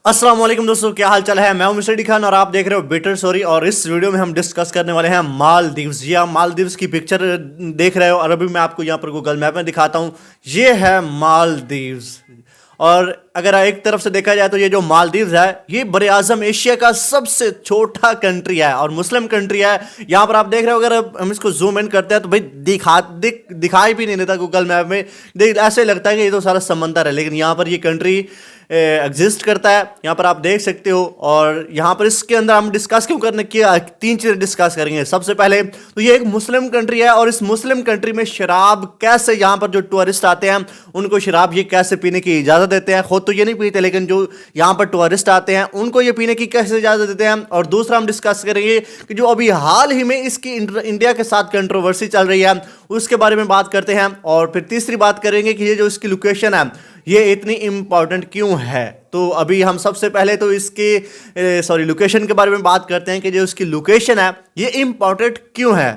अस्सलाम वालेकुम दोस्तों, क्या हाल चाल है। मैं हूं मिस्टर डी खान और आप देख रहे हो बेटर स्टोरी। और इस वीडियो में हम डिस्कस करने वाले हैं मालदीव्स। जी हाँ, मालदीव्स की पिक्चर देख रहे हो और अभी मैं आपको यहाँ पर गूगल मैप में दिखाता हूँ। ये है मालदीव्स। और अगर एक तरफ से देखा जाए तो ये जो मालदीव्स है ये बड़े आजम एशिया का सबसे छोटा कंट्री है और मुस्लिम कंट्री है। यहाँ पर आप देख रहे हो, अगर हम इसको जूम इन करते हैं तो भाई दिखाई भी नहीं देता गूगल मैप में। ऐसे लगता है कि ये तो सारा समंदर है, लेकिन यहाँ पर ये कंट्री एग्जिस्ट करता है। यहाँ पर आप देख सकते हो। और यहाँ पर इसके अंदर हम डिस्कस क्यों करने की तीन चीजें डिस्कस करेंगे। सबसे पहले तो ये एक मुस्लिम कंट्री है और इस मुस्लिम कंट्री में शराब कैसे, यहाँ पर जो टूरिस्ट आते हैं उनको शराब ये कैसे पीने की इजाजत देते हैं। खुद तो ये नहीं पीते, लेकिन जो यहाँ पर टूरिस्ट आते हैं उनको ये पीने की कैसे इजाजत देते हैं। और दूसरा हम डिस्कस करेंगे कि जो अभी हाल ही में इसकी इंडिया के साथ कंट्रोवर्सी चल रही है उसके बारे में बात करते हैं। और फिर तीसरी बात करेंगे कि ये जो इसकी लोकेशन है ये इतनी इंपॉर्टेंट क्यों है। तो अभी हम सबसे पहले तो इसके लोकेशन के बारे में बात करते हैं कि जो इसकी लोकेशन है ये इंपॉर्टेंट क्यों है।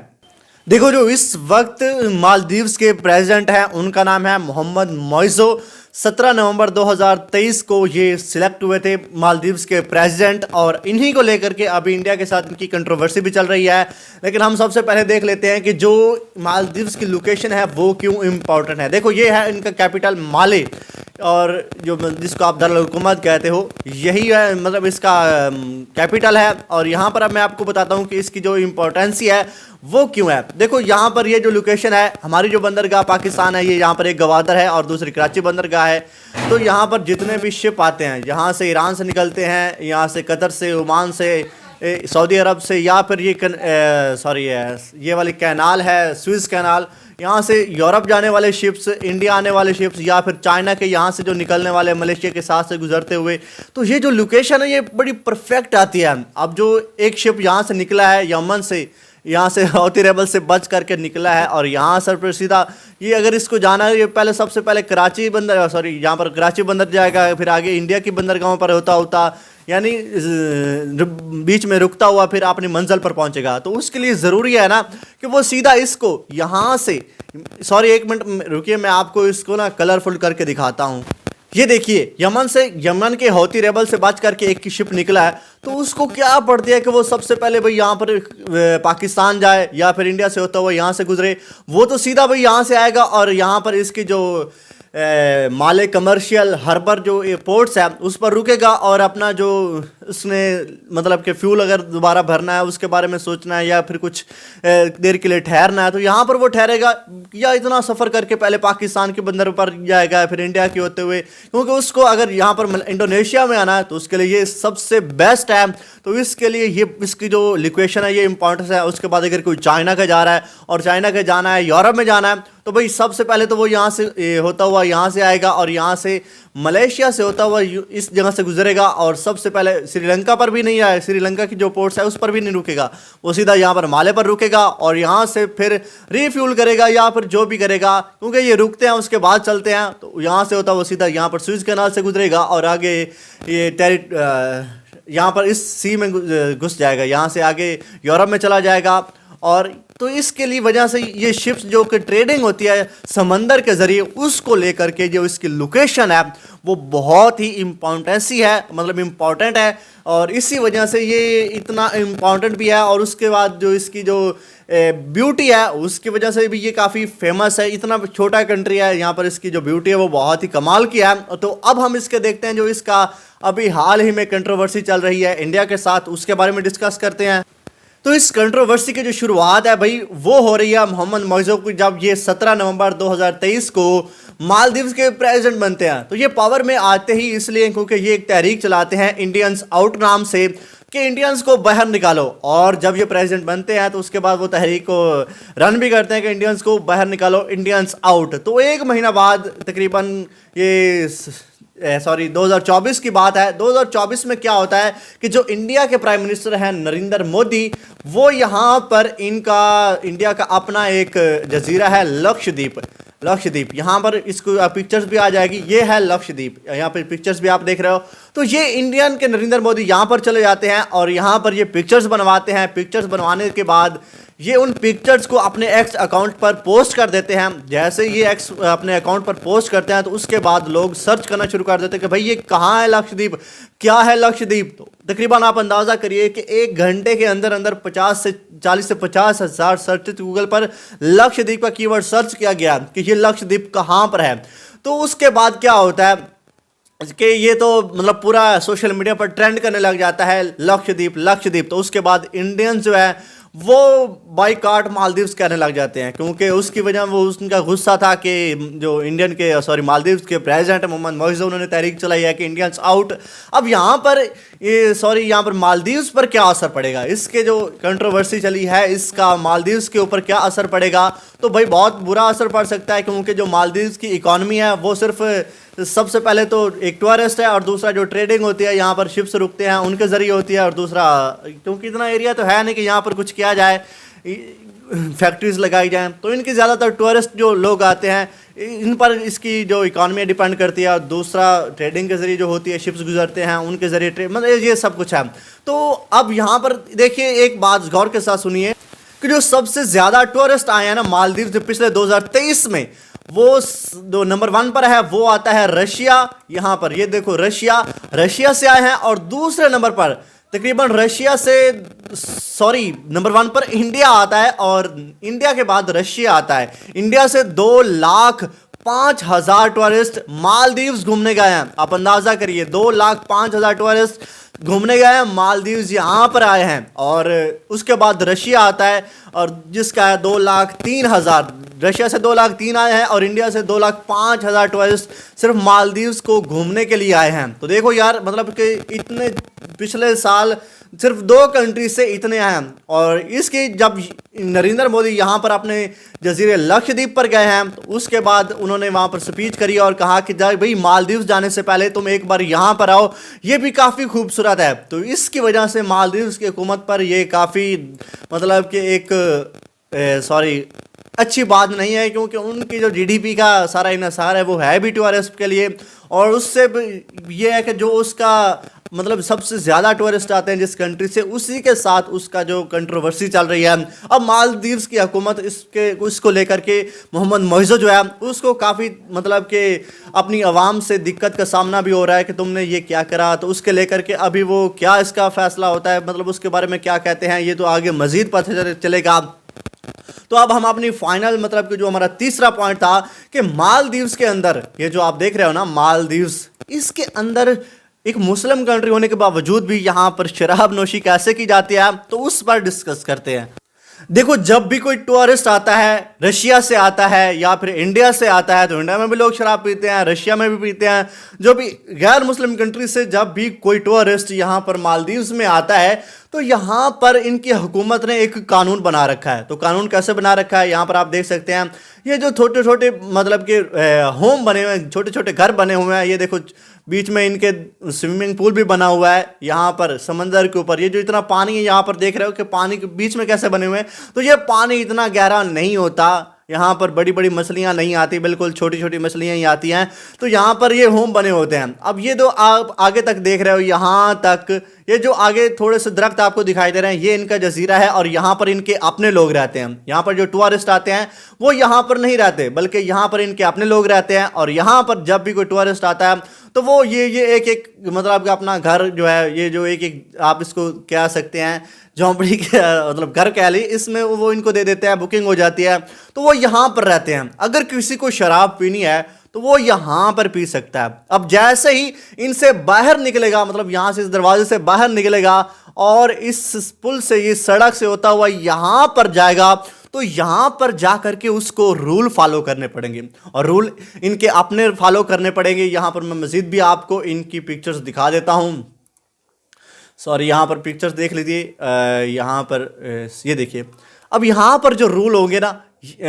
देखो, जो इस वक्त मालदीव्स के प्रेसिडेंट हैं उनका नाम है मोहम्मद मोइज़ो। 17 नवंबर 2023 को ये सिलेक्ट हुए थे मालदीव्स के प्रेसिडेंट। और इन्हीं को लेकर के अभी इंडिया के साथ इनकी कंट्रोवर्सी भी चल रही है। लेकिन हम सबसे पहले देख लेते हैं कि जो मालदीव्स की लोकेशन है वो क्यों इंपॉर्टेंट है। देखो, ये है इनका कैपिटल माले, और जो जिसको आप दारुल हुकूमत कहते हो यही है, मतलब इसका कैपिटल है। और यहाँ पर अब मैं आपको बताता हूँ कि इसकी जो इम्पोर्टेंसी है वो क्यों है। देखो, यहाँ पर ये जो लोकेशन है, हमारी जो बंदरगाह पाकिस्तान है ये यहाँ पर एक गवादर है और दूसरी कराची बंदरगाह है। तो यहाँ पर जितने भी शिप आते हैं, यहाँ से ईरान से निकलते हैं, यहाँ से कतर से, ओमान से, सऊदी अरब से, या फिर ये वाली कैनाल है स्विस कैनाल, यहाँ से यूरोप जाने वाले शिप्स, इंडिया आने वाले शिप्स, या फिर चाइना के यहाँ से जो निकलने वाले मलेशिया के साथ से गुजरते हुए। तो ये जो लोकेशन है ये बड़ी परफेक्ट आती है। अब जो एक शिप यहाँ से निकला है यमन से, यहाँ से हौती रेबल से बच करके निकला है और यहाँ सर पर सीधा ये अगर इसको जाना है, ये पहले सबसे पहले कराची बंदर यहाँ पर कराची बंदर जाएगा, फिर आगे इंडिया की बंदरगाहों पर होता यानी बीच में रुकता हुआ फिर अपनी मंजिल पर पहुंचेगा। तो उसके लिए ज़रूरी है ना कि वो सीधा इसको यहाँ से, एक मिनट रुकिए, मैं आपको इसको ना कलरफुल करके दिखाता हूँ। ये देखिए, यमन के हौती रेबल से बच करके एक की शिप निकला है। तो उसको क्या पड़ती है कि वो सबसे पहले भाई यहाँ पर पाकिस्तान जाए या फिर इंडिया से होता हुआ यहाँ से गुजरे। वो तो सीधा भाई यहाँ से आएगा और यहाँ पर इसकी जो माले कमर्शियल हार्बर जो पोर्ट्स है उस पर रुकेगा और अपना जो उसने मतलब कि फ्यूल अगर दोबारा भरना है उसके बारे में सोचना है या फिर कुछ देर के लिए ठहरना है तो यहाँ पर वो ठहरेगा। या इतना सफ़र करके पहले पाकिस्तान के बंदर पर जाएगा फिर इंडिया के होते हुए, क्योंकि उसको अगर यहाँ पर इंडोनेशिया में आना है तो उसके लिए ये सबसे बेस्ट है। तो इसके लिए ये इसकी जो लोकेशन है ये इंपॉर्टेंस है। उसके बाद अगर कोई चाइना का जा रहा है और चाइना का जाना है, यूरोप में जाना है, तो भाई सबसे पहले तो वो यहाँ से होता हुआ यहाँ से आएगा और यहाँ से मलेशिया से होता हुआ इस जगह से गुजरेगा। और सबसे पहले श्रीलंका पर भी नहीं आए, श्रीलंका की जो पोर्ट्स है उस पर भी नहीं रुकेगा, वो सीधा यहाँ पर माले पर रुकेगा और यहाँ से फिर रिफ्यूल करेगा या फिर जो भी करेगा, क्योंकि ये रुकते हैं उसके बाद चलते हैं। तो यहाँ से होता हुआ सीधा यहाँ पर स्विस कैनाल से गुजरेगा और आगे ये यहाँ पर इस सी में घुस जाएगा, यहाँ से आगे यूरोप में चला जाएगा। और तो इसके लिए वजह से ये शिप्स जो कि ट्रेडिंग होती है समंदर के ज़रिए, उसको लेकर के जो इसकी लोकेशन है वो बहुत ही इम्पोर्टेंसी है, मतलब इम्पॉर्टेंट है। और इसी वजह से ये इतना इम्पॉर्टेंट भी है। और उसके बाद जो इसकी जो ब्यूटी है उसकी वजह से भी ये काफ़ी फेमस है। इतना छोटा कंट्री है, यहाँ पर इसकी जो ब्यूटी है वो बहुत ही कमाल की है। तो अब हम इसके देखते हैं जो इसका अभी हाल ही में कंट्रोवर्सी चल रही है इंडिया के साथ, उसके बारे में डिस्कस करते हैं। तो इस कंट्रोवर्सी की जो शुरुआत है भाई वो हो रही है मोहम्मद मोइज़ो की, जब ये 17 नवंबर 2023 को मालदीव्स के प्रेसिडेंट बनते हैं। तो ये पावर में आते ही इसलिए क्योंकि ये एक तहरीक चलाते हैं इंडियंस आउट नाम से कि इंडियंस को बाहर निकालो। और जब ये प्रेसिडेंट बनते हैं तो उसके बाद वो तहरीक को रन भी करते हैं कि इंडियंस को बाहर निकालो, इंडियंस आउट। तो एक महीना बाद तकरीबन ये 2024 की बात है। 2024 में क्या होता है कि जो इंडिया के प्राइम मिनिस्टर हैं नरेंद्र मोदी, वो यहाँ पर इंडिया का अपना एक जजीरा है लक्षद्वीप, यहाँ पर इसको पिक्चर्स भी आ जाएगी, ये है लक्षद्वीप, यहाँ पर पिक्चर्स भी आप देख रहे हो। तो ये इंडियन के नरेंद्र मोदी यहाँ पर चले जाते हैं और यहाँ पर ये पिक्चर्स बनवाते हैं। पिक्चर्स बनवाने के बाद ये उन पिक्चर्स को अपने एक्स अकाउंट पर पोस्ट कर देते हैं। जैसे ये एक्स अपने अकाउंट पर पोस्ट करते हैं तो उसके बाद लोग सर्च करना शुरू कर देते हैं कि भाई ये कहाँ है लक्षद्वीप, क्या है लक्षद्वीप। तो तकरीबन आप अंदाज़ा करिए कि 1 घंटे के अंदर अंदर 40 से 50 हज़ार सर्च गूगल पर लक्षद्वीप का कीवर्ड सर्च किया गया कि ये लक्षद्वीप कहाँ पर है। तो उसके बाद क्या होता है कि ये तो मतलब पूरा सोशल मीडिया पर ट्रेंड करने लग जाता है लक्षद्वीप लक्षद्वीप। तो उसके बाद इंडियंस जो है वो बाइकाट मालदीव्स कहने लग जाते हैं, क्योंकि उसकी वजह वो उनका गुस्सा था कि जो इंडियन के सॉरी मालदीव्स के प्रेसिडेंट मोहम्मद मोइज़ उन्होंने तहरीक चलाई है कि इंडियंस आउट। अब यहाँ पर यहाँ पर मालदीव्स पर क्या असर पड़ेगा, इसके जो कंट्रोवर्सी चली है इसका मालदीव्स के ऊपर क्या असर पड़ेगा। तो भाई बहुत बुरा असर पड़ सकता है, क्योंकि जो मालदीव्स की इकॉनमी है वो सिर्फ सबसे पहले तो एक टूरिस्ट है और दूसरा जो ट्रेडिंग होती है यहाँ पर शिप्स रुकते हैं उनके ज़रिए होती है, और दूसरा क्योंकि इतना एरिया तो है नहीं कि यहाँ पर कुछ किया जाए, फैक्ट्रीज लगाई जाएं, तो इनकी ज़्यादातर टूरिस्ट जो लोग आते हैं इन पर इसकी जो इकॉनमी डिपेंड करती है। और दूसरा ट्रेडिंग के ज़रिए जो होती है शिप्स गुजरते हैं उनके ज़रिए मतलब ये सब कुछ है। तो अब यहाँ पर देखिए एक बात गौर के साथ सुनिए कि जो सबसे ज़्यादा टूरिस्ट आए हैं ना मालदीव जो पिछले 2023 में, वो जो नंबर 1 पर है वो आता है रशिया। यहाँ पर ये देखो रशिया से आए हैं, और दूसरे नंबर पर तकरीबन रशिया से नंबर 1 पर इंडिया आता है, और इंडिया के बाद रशिया आता है। इंडिया से 2,05,000 टूरिस्ट मालदीव्स घूमने गए हैं। आप अंदाजा करिए 2,05,000 टूरिस्ट घूमने गए हैं मालदीव्स यहाँ पर आए हैं। और उसके बाद रशिया आता है और जिसका है 2,03,000, रशिया से 2,03,000 आए हैं और इंडिया से 2,05,000 टूरिस्ट सिर्फ मालदीव्स को घूमने के लिए आए हैं। तो देखो यार मतलब कि इतने पिछले साल सिर्फ 2 कंट्री से इतने आए हैं। और इसकी जब नरेंद्र मोदी यहाँ पर अपने जजीरे लक्षद्वीप पर गए हैं तो उसके बाद उन्होंने वहाँ पर स्पीच करी और कहा कि भाई मालदीव्स जाने से पहले तुम एक बार यहाँ पर आओ, ये भी काफ़ी खूबसूरत है। तो इसकी वजह से मालदीव्स की हुकूमत पर ये काफ़ी मतलब कि एक अच्छी बात नहीं है, क्योंकि उनकी जो जीडीपी का सारा इन्हिसार है वो है भी टूरिस्ट के लिए। और उससे ये है कि जो उसका मतलब सबसे ज़्यादा टूरिस्ट आते हैं जिस कंट्री से, उसी के साथ उसका जो कंट्रोवर्सी चल रही है। अब मालदीव्स की हुकूमत उसको लेकर के मोहम्मद मोइज़ जो है उसको काफ़ी मतलब कि अपनी आवाम से दिक्कत का सामना भी हो रहा है कि तुमने ये क्या करा। तो उसके लेकर के अभी वो क्या इसका फ़ैसला होता है, मतलब उसके बारे में क्या कहते हैं, ये तो आगे मज़ीद पता चलेगा। तो अब हम अपनी फाइनल मतलब कि जो हमारा तीसरा पॉइंट था कि मालदीव्स के अंदर ये जो आप देख रहे हो ना मालदीव्स, इसके अंदर एक मुस्लिम कंट्री होने के बावजूद भी यहाँ पर शराब नोशी कैसे की जाती है, तो उस पर डिस्कस करते हैं। देखो जब भी कोई टूरिस्ट आता है रशिया से आता है या फिर इंडिया से आता है तो इंडिया में भी लोग शराब पीते हैं, रशिया में भी पीते हैं। जो भी गैर मुस्लिम कंट्री से जब भी कोई टूरिस्ट यहाँ पर मालदीव्स में आता है तो यहाँ पर इनकी हुकूमत ने एक कानून बना रखा है। तो कानून कैसे बना रखा है यहाँ पर आप देख सकते हैं। ये जो छोटे छोटे मतलब कि होम बने हुए हैं, छोटे छोटे घर बने हुए हैं, ये देखो बीच में इनके स्विमिंग पूल भी बना हुआ है यहाँ पर समंदर के ऊपर। ये जो इतना पानी है यहाँ पर देख रहे हो कि पानी के बीच में कैसे बने हुए हैं, तो ये पानी इतना गहरा नहीं होता, यहाँ पर बड़ी बड़ी मछलियाँ नहीं आती, बिल्कुल छोटी छोटी मछलियाँ ही आती हैं। तो यहाँ पर ये होम बने होते हैं। अब ये जो आप आगे तक देख रहे हो, यहाँ तक ये जो आगे थोड़े से दरख्त आपको दिखाई दे रहे हैं, ये इनका जजीरा है और यहाँ पर इनके अपने लोग रहते हैं। यहाँ पर जो टूरिस्ट आते हैं वो यहाँ पर नहीं रहते, बल्कि यहाँ पर इनके अपने लोग रहते हैं। और यहाँ पर जब भी कोई टूरिस्ट आता है तो वो ये एक एक मतलब कि अपना घर जो है, ये जो एक एक आप इसको कह सकते हैं झोंपड़ी के मतलब घर कह ली, इसमें वो इनको दे देते हैं, बुकिंग हो जाती है, तो वो यहाँ पर रहते हैं। अगर किसी को शराब पीनी है तो वो यहाँ पर पी सकता है। अब जैसे ही इनसे बाहर निकलेगा, मतलब यहाँ से इस दरवाजे से बाहर निकलेगा और इस पुल से, ये सड़क से होता हुआ यहाँ पर जाएगा, तो यहाँ पर जा करके उसको रूल फॉलो करने पड़ेंगे और रूल इनके अपने फॉलो करने पड़ेंगे। यहाँ पर मैं मजीद भी आपको इनकी पिक्चर्स दिखा देता हूँ। सॉरी, यहाँ पर पिक्चर्स देख लीजिए। यहाँ पर ये देखिए, अब यहाँ पर जो रूल होंगे ना,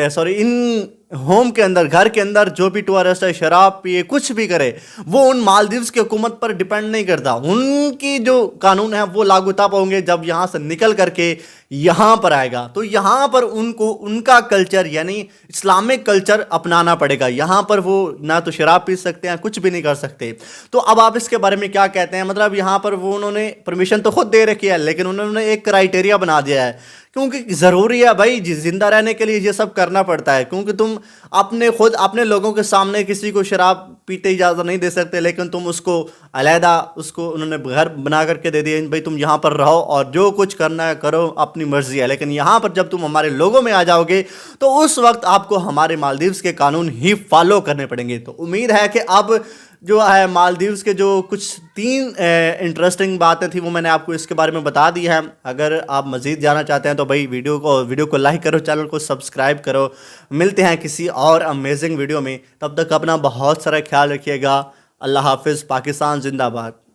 सॉरी इन होम के अंदर, घर के अंदर जो भी टूरिस्ट है शराब पिए कुछ भी करे, वो उन मालदीव्स की हुकूमत पर डिपेंड नहीं करता। उनकी जो कानून है वो लागू तब होंगे जब यहाँ से निकल करके यहाँ पर आएगा, तो यहाँ पर उनको उनका कल्चर यानी इस्लामिक कल्चर अपनाना पड़ेगा। यहाँ पर वो ना तो शराब पी सकते हैं, कुछ भी नहीं कर सकते। तो अब आप इसके बारे में क्या कहते हैं? मतलब यहाँ पर वो उन्होंने परमिशन तो खुद दे रखी है, लेकिन उन्होंने एक क्राइटेरिया बना दिया है, क्योंकि ज़रूरी है भाई, जिंदा रहने के लिए ये सब करना पड़ता है। क्योंकि तुम अपने खुद अपने लोगों के सामने किसी को शराब पीते इजाज़त नहीं दे सकते, लेकिन तुम उसको अलहदा उसको उन्होंने घर बना करके दे दिए, भाई तुम यहाँ पर रहो और जो कुछ करना है करो, अपनी मर्जी है। लेकिन यहाँ पर जब तुम हमारे लोगों में आ जाओगे तो उस वक्त आपको हमारे मालदीव्स के कानून ही फॉलो करने पड़ेंगे। तो उम्मीद है कि अब जो है मालदीव्स के जो कुछ 3 इंटरेस्टिंग बातें थी वो मैंने आपको इसके बारे में बता दी है। अगर आप मज़ीद जानना चाहते हैं तो भाई वीडियो को लाइक करो, चैनल को सब्सक्राइब करो। मिलते हैं किसी और अमेजिंग वीडियो में, तब तक अपना बहुत सारा ख्याल रखिएगा। अल्लाह हाफिज़। पाकिस्तान जिंदाबाद।